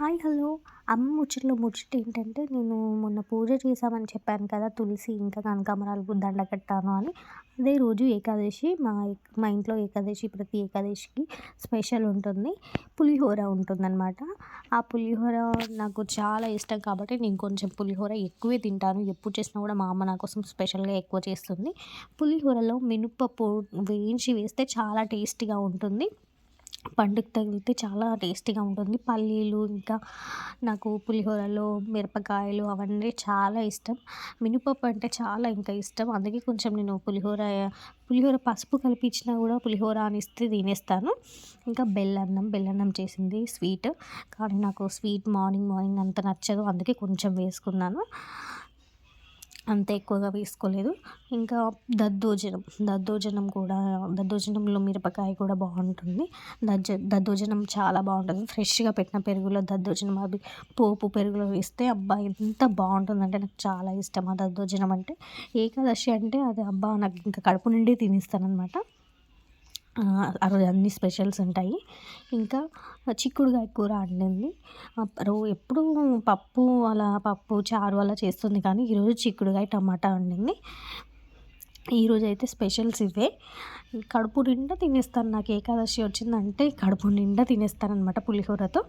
Hi hello అమ్మ ముచ్చట్లో ముచ్చట ఏంటంటే నేను మొన్న పూజ చేశామని చెప్పాను కదా తులసి ఇంకా కనకాంబరాలు దండ కట్టాను అని. అదే రోజు ఏకాదశి మా ఇంట్లో ఏకాదశి ప్రతి ఏకాదశికి స్పెషల్ ఉంటుంది. పులిహోర ఉంటుందన్నమాట. ఆ పులిహోర నాకు చాలా ఇష్టం కాబట్టి నేను కొంచెం పులిహోర ఎక్కువే తింటాను. ఎప్పుడు చేసినా కూడా మా అమ్మ నా కోసం స్పెషల్గా ఎక్కువ చేస్తుంది. పులిహోరలో మినపప్పు వేయించి వేస్తే చాలా టేస్టీగా ఉంటుంది. పండుగ తగిలితే చాలా టేస్టీగా ఉంటుంది. పల్లీలు ఇంకా నాకు పులిహోరలో మిరపకాయలు అవన్నీ చాలా ఇష్టం. మినపప్పు అంటే చాలా ఇంకా ఇష్టం. అందుకే కొంచెం నేను పులిహోర పసుపు కలిపి ఇచ్చినా కూడా పులిహోర అని ఇస్తే తినేస్తాను. ఇంకా బెల్లన్నం చేసింది స్వీట్. కానీ నాకు స్వీట్ మార్నింగ్ మార్నింగ్ అంత నచ్చదు. అందుకే కొంచెం వేసుకున్నాను. అంత ఎక్కువగా వేసుకోలేదు. ఇంకా దద్దోజనంలో మిరపకాయ కూడా బాగుంటుంది. దద్దోజనం చాలా బాగుంటుంది. ఫ్రెష్గా పెట్టిన పెరుగులో దద్దోజనం అవి పోపు పెరుగులో వేస్తే అబ్బా ఎంత బాగుంటుందంటే నాకు చాలా ఇష్టం ఆ దద్దోజనం అంటే. ఏకాదశి అంటే అది అబ్బా నాకు ఇంకా కడుపు నిండి తినేస్తాననమాట. ఆ రోజు అన్ని స్పెషల్స్ ఉంటాయి. ఇంకా చిక్కుడుగాయ కూర వండింది. ఎప్పుడూ పప్పు చారు అలా చేస్తుంది కానీ ఈరోజు చిక్కుడుగాయ టమాటా వండింది. ఈరోజైతే స్పెషల్స్ ఇవే. కడుపు నిండా తినేస్తాను. నాకు ఏకాదశి వచ్చిందంటే కడుపు నిండా తినేస్తాననమాట పులిహోరతో.